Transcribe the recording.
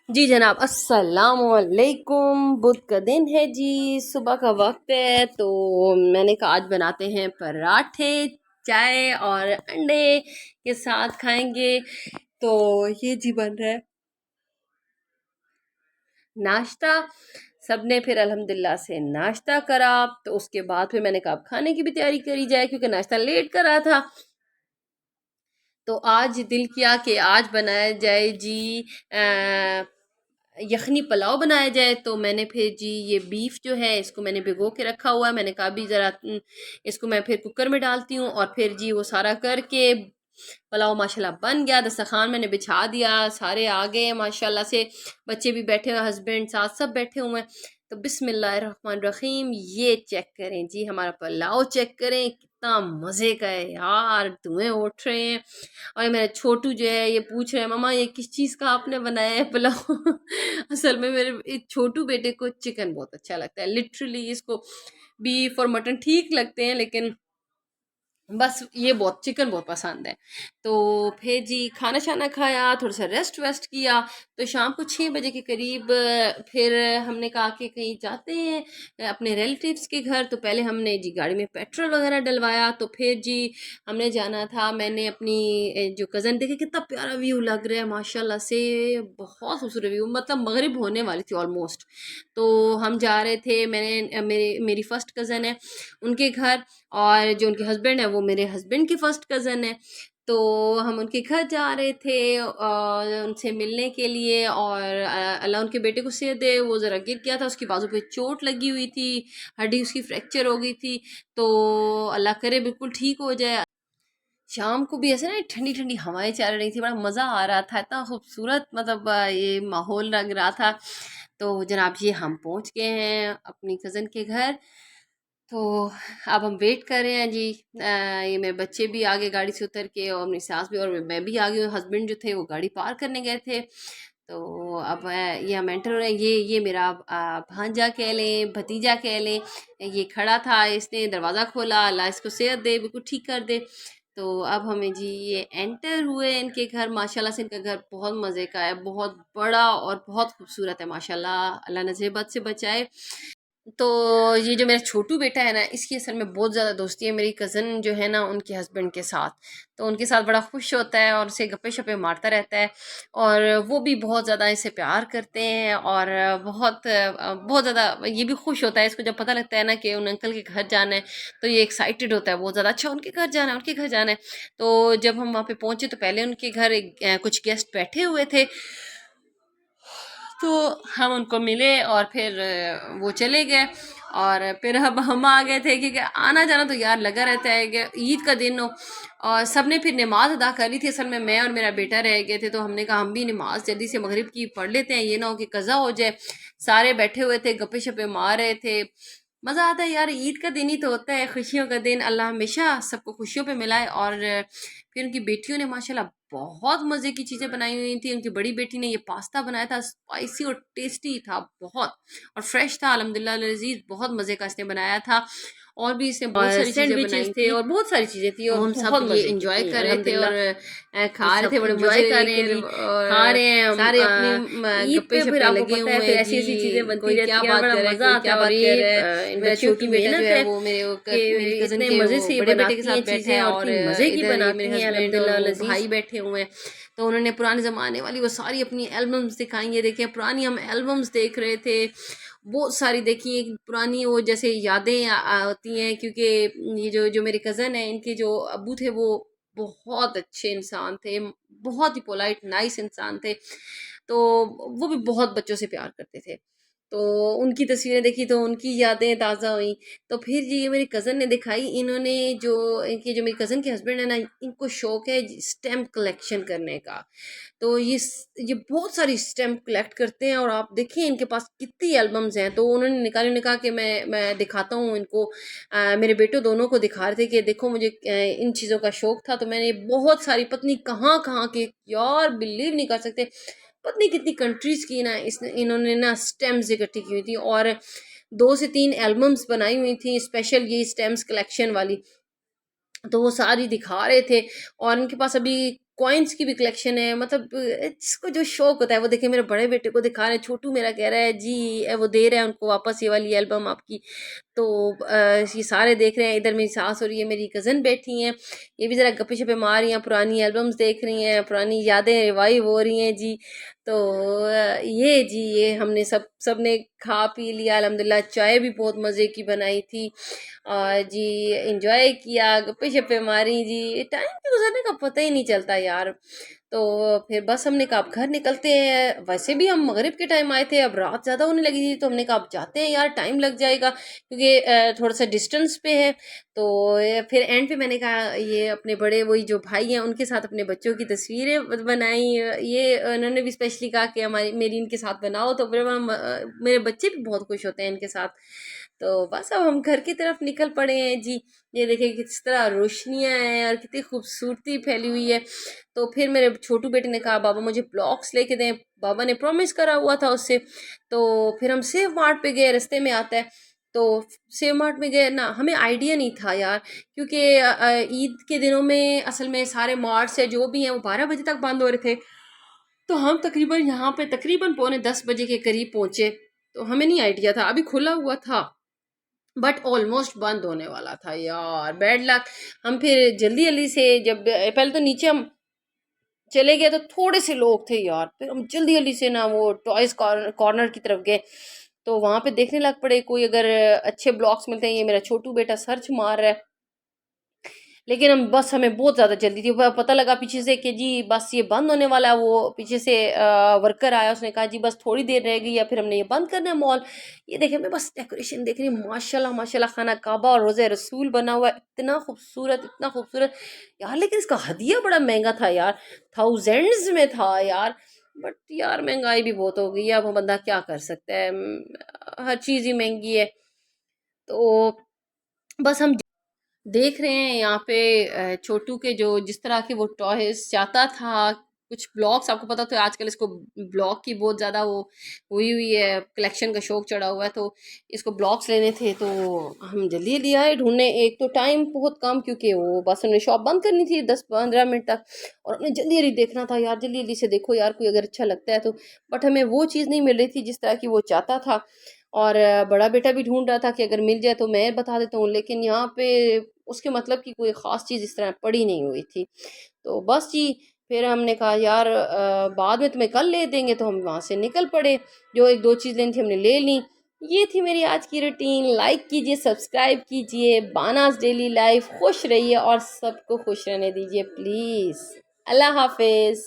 जी जनाब, अस्सलामुअलैकुम। बुध का दिन है जी, सुबह का वक्त है। तो मैंने कहा आज बनाते हैं पराठे, चाय और अंडे के साथ खाएंगे। तो ये जी बन रहा है नाश्ता। सबने फिर अल्हम्दुलिल्लाह से नाश्ता करा। तो उसके बाद फिर मैंने कहा अब खाने की भी तैयारी करी जाए, क्योंकि नाश्ता लेट करा था। तो आज दिल किया कि आज बनाया जाए जी यखनी पुलाव बनाया जाए। तो मैंने फिर जी ये बीफ जो है इसको मैंने भिगो के रखा हुआ है। मैंने कहा भी ज़रा इसको मैं फिर कुकर में डालती हूँ, और फिर जी वो सारा करके पुलाव माशाल्लाह बन गया। दस्तरखान मैंने बिछा दिया, सारे आ गए माशाल्लाह से, बच्चे भी बैठे हुए, हस्बैंड साथ सब बैठे हुए हैं। तो बिस्मिल्लाहिर्रहमानिर्रहीम, ये चेक करें जी हमारा पुलाव, चेक करें कितना मज़े का है यार, धुएं उठ रहे हैं। और ये मेरा छोटू जो है ये पूछ रहे हैं मम्मा ये किस चीज़ का आपने बनाया है पुलाव। असल में मेरे इस छोटू बेटे को चिकन बहुत अच्छा लगता है। लिटरली इसको बीफ और मटन ठीक लगते हैं, लेकिन बस ये बहुत चिकन बहुत पसंद है। तो फिर जी खाना शाना खाया, थोड़ा सा रेस्ट वेस्ट किया। तो शाम को 6 बजे के करीब फिर हमने कहा कि कहीं जाते हैं अपने रिलेटिव्स के घर। तो पहले हमने जी गाड़ी में पेट्रोल वगैरह डलवाया। तो फिर जी हमने जाना था, मैंने अपनी जो कज़न, देखे कितना प्यारा व्यू लग रहा है माशाल्लाह से, बहुत खूबसूरत व्यू, मतलब मगरिब होने वाली थी ऑलमोस्ट। तो हम जा रहे थे, मैंने मेरी फ़र्स्ट कज़न है उनके घर, और जो उनके हस्बैंड है वो मेरे हस्बैंड की फ़र्स्ट कज़न है। तो हम उनके घर जा रहे थे और उनसे मिलने के लिए। और अल्लाह उनके बेटे को सेहत दे, वो ज़रा गिर गया था, उसकी बाजू पे चोट लगी हुई थी, हड्डी उसकी फ्रैक्चर हो गई थी। तो अल्लाह करे बिल्कुल ठीक हो जाए। शाम को भी ऐसे ना ठंडी ठंडी हवाएं चल रही थी, बड़ा मज़ा आ रहा था, इतना खूबसूरत मतलब ये माहौल लग रहा था। तो जनाब ये हम पहुंच गए हैं अपनी कज़न के घर। तो अब हम वेट कर रहे हैं जी। ये मेरे बच्चे भी आगे गाड़ी से उतर के, और मेरी सास भी, और मैं भी आ गई हूँ। हस्बैंड जो थे वो गाड़ी पार करने गए थे। तो अब ये हम एंटर हो रहे हैं। ये मेरा भांजा कह लें, भतीजा कह लें, ये खड़ा था, इसने दरवाज़ा खोला, अल्लाह इसको सेहत दे, बिल्कुल ठीक कर दे। तो अब हमें जी ये एंटर हुए इनके घर। माशाल्लाह से इनका घर बहुत मज़े का है, बहुत बड़ा और बहुत खूबसूरत है माशाल्लाह, अल्लाह नज़र बद से बचाए। तो ये जो मेरा छोटू बेटा है ना, इसकी असल में बहुत ज़्यादा दोस्ती है मेरी कज़न जो है ना उनके हस्बैंड के साथ। तो उनके साथ बड़ा खुश होता है और उसे गप्पे शप्पे मारता रहता है। और वो भी बहुत ज़्यादा इसे प्यार करते हैं, और बहुत ज़्यादा ये भी खुश होता है इसको जब पता लगता है ना कि उन अंकल के घर जाना है। तो ये एक्साइटेड होता है बहुत ज़्यादा, अच्छा उनके घर जाना है, उनके घर जाना है। तो जब हम वहाँ पे पहुँचे तो पहले उनके घर कुछ गेस्ट बैठे हुए थे। तो हम उनको मिले और फिर वो चले गए। और फिर अब हम आ गए थे, क्योंकि आना जाना तो यार लगा रहता है कि ईद का दिन हो। और सबने फिर नमाज अदा कर ली थी, असल में मैं और मेरा बेटा रह गए थे। तो हमने कहा हम भी नमाज जल्दी से मगरिब की पढ़ लेते हैं, ये ना हो कि कज़ा हो जाए। सारे बैठे हुए थे, गप्पे शप्पे मार रहे थे। मज़ा आता है यार, ईद का दिन ही तो होता है, खुशियों का दिन। अल्लाह हमेशा सबको खुशियों पे मिलाए। और फिर उनकी बेटियों ने माशाल्लाह बहुत मज़े की चीज़ें बनाई हुई थी। उनकी बड़ी बेटी ने ये पास्ता बनाया था, स्पाइसी और टेस्टी था बहुत, और फ्रेश था अल्हम्दुलिल्लाह लजीज, बहुत मज़े का इसने बनाया था। और भी इसने बहुत सारी चीज़ें बनाई थी, और बहुत सारी चीज़ें थी, और हम सब ये इंजॉय कर रहे थे और खा रहे थे, बड़े मज़े कर रहे हैं जी। खा रहे हैं हम, सारे अपनी ईद पे फिर आपको पता है फिर ऐसी ऐसी चीज़ें बनती रहती हैं, बड़ा मज़ा आता है। और ये मेरा छोटी मेहनत है वो मेरी कज़न के मज़े से बड़े बेटे के साथ बैठे हैं, और मज़े की बनाती हैं अल्हम्दुलिल्लाह लजीज। भाई बैठे हुए हैं। तो उन्होंने पुराने ज़माने वाली वो सारी अपनी एल्बम्स दिखाई है, देखें पुरानी हम एल्बम्स देख रहे थे, बहुत सारी देखी एक पुरानी, वो जैसे यादें आती हैं। क्योंकि ये जो जो मेरे कज़न हैं, इनके जो अब्बू थे वो बहुत अच्छे इंसान थे, बहुत ही पोलाइट नाइस इंसान थे। तो वो भी बहुत बच्चों से प्यार करते थे। तो उनकी तस्वीरें देखी तो उनकी यादें ताज़ा हुई। तो फिर ये मेरी कज़न ने दिखाई, इन्होंने जो इनकी जो मेरी कज़न के हस्बैंड है ना, इनको शौक है स्टैम्प कलेक्शन करने का। तो ये बहुत सारी स्टैम्प कलेक्ट करते हैं, और आप देखिए इनके पास कितनी एल्बम्स हैं। तो उन्होंने निकाली, उन्होंने कहा कि मैं दिखाता हूँ इनको। मेरे बेटों दोनों को दिखा रहे थे कि देखो मुझे इन चीज़ों का शौक था। तो मैंने बहुत सारी पत्नी कहाँ कहाँ के, यार बिलीव नहीं कर सकते, पत्नी कितनी कंट्रीज़ की ना इन्होंने ना स्टैम्प्स इकट्ठी की हुई थी, और 2 से 3 एल्बम्स बनाई हुई थी स्पेशल ये स्टैम्प्स कलेक्शन वाली। तो वो सारी दिखा रहे थे। और उनके पास अभी कॉइन्स की भी कलेक्शन है। मतलब जिसको जो शौक होता है वो देखे। मेरे बड़े बेटे को दिखा रहे हैं, छोटू मेरा कह रहा है जी वो दे रहे हैं उनको वापस ये वाली एल्बम आपकी। तो ये सारे देख रहे हैं। इधर मेरी सास हो रही है, मेरी कज़न बैठी हैं, ये भी ज़रा गप्पे शप्पे मार रही हैं, पुरानी एल्बम्स देख रही हैं, पुरानी यादें रिवाइव हो रही हैं जी। तो ये जी ये हमने सब ने खा पी लिया अल्हम्दुलिल्लाह। चाय भी बहुत मज़े की बनाई थी और जी एंजॉय किया, गप्पे शप्पे मारी जी। टाइम के गुजरने का पता ही नहीं चलता यार। तो फिर बस हमने कहा अब घर निकलते हैं। वैसे भी हम मगरिब के टाइम आए थे, अब रात ज़्यादा होने लगी थी, तो हमने कहा अब जाते हैं यार, टाइम लग जाएगा क्योंकि थोड़ा सा डिस्टेंस पे है। तो फिर एंड पे मैंने कहा ये अपने बड़े वही जो भाई हैं उनके साथ अपने बच्चों की तस्वीरें बनाई। ये उन्होंने भी स्पेशली कहा कि हमारी मेरी इनके साथ बनाओ। तो फिर मेरे बच्चे भी बहुत खुश होते हैं इनके साथ। तो बस अब हम घर की तरफ निकल पड़े हैं जी। ये देखिए किस तरह रोशनियां हैं और कितनी खूबसूरती फैली हुई है। तो फिर मेरे छोटू बेटे ने कहा बाबा मुझे ब्लॉक्स लेके दें, बाबा ने प्रॉमिस करा हुआ था उससे। तो फिर हम सेव मार्ट पे गए, रास्ते में आता है। तो सेव मार्ट में गए ना, हमें आइडिया नहीं था यार, क्योंकि ईद के दिनों में असल में सारे मार्ट्स है जो भी हैं वो 12 बजे तक बंद हो रहे थे। तो हम तकरीबन यहाँ पे तकरीबन पौने 10 बजे के करीब पहुंचे। तो हमें नहीं आइडिया था, अभी खुला हुआ था बट ऑलमोस्ट बंद होने वाला था यार। Bad luck. हम फिर जल्दी जल्दी से जब पहले तो नीचे हम चले गए तो थोड़े से लोग थे यार। फिर हम जल्दी जल्दी से ना वो टॉयज कॉर्नर की तरफ गए। तो वहां पे देखने लग पड़े कोई अगर अच्छे ब्लॉक्स मिलते हैं। ये मेरा छोटू बेटा सर्च मार रहा है, लेकिन हम बस हमें बहुत ज़्यादा जल्दी थी। पता लगा पीछे से कि जी बस ये बंद होने वाला है। वो पीछे से वर्कर आया, उसने कहा जी बस थोड़ी देर रह गई या फिर हमने ये बंद करना है मॉल। ये देखे मैं बस डेकोरेशन देख रही हूँ, माशाल्लाह माशाल्लाह, खाना काबा और रोज़े रसूल बना हुआ है, इतना खूबसूरत इतना खूबसूरत यार। लेकिन इसका हदिया बड़ा महंगा था यार, थाउजेंड्स में था यार। बट यार महंगाई भी बहुत हो गई है, अब वो बंदा क्या कर सकता है। हर चीज़ ही महंगी है। तो बस हम देख रहे हैं यहाँ पे छोटू के जो जिस तरह के वो टॉयज चाहता था। कुछ ब्लॉक्स, आपको पता तो है आजकल इसको ब्लॉक की बहुत ज़्यादा वो हुई हुई है, कलेक्शन का शौक चढ़ा हुआ है। तो इसको ब्लॉक्स लेने थे तो हम जल्दी जल्दी आए ढूंढने। एक तो टाइम बहुत कम, क्योंकि वो बस हमने शॉप बंद करनी थी 10-15 मिनट तक, और हमने जल्दी जल्दी देखना था यार, जल्दी जल्दी से देखो यार कोई अगर अच्छा लगता है तो। बट हमें वो चीज़ नहीं मिल रही थी जिस तरह की वो चाहता था। और बड़ा बेटा भी ढूंढ रहा था कि अगर मिल जाए तो मैं बता देता हूँ, लेकिन यहाँ पे उसके मतलब की कोई ख़ास चीज़ इस तरह पड़ी नहीं हुई थी। तो बस जी फिर हमने कहा यार बाद में तुम्हें कल ले देंगे। तो हम वहाँ से निकल पड़े। जो एक दो चीज़ लेनी थी हमने ले ली। ये थी मेरी आज की रूटीन। लाइक कीजिए, सब्सक्राइब कीजिए। बानास डेली लाइफ। खुश रहिए और सबको खुश रहने दीजिए प्लीज़। अल्लाह हाफिज़।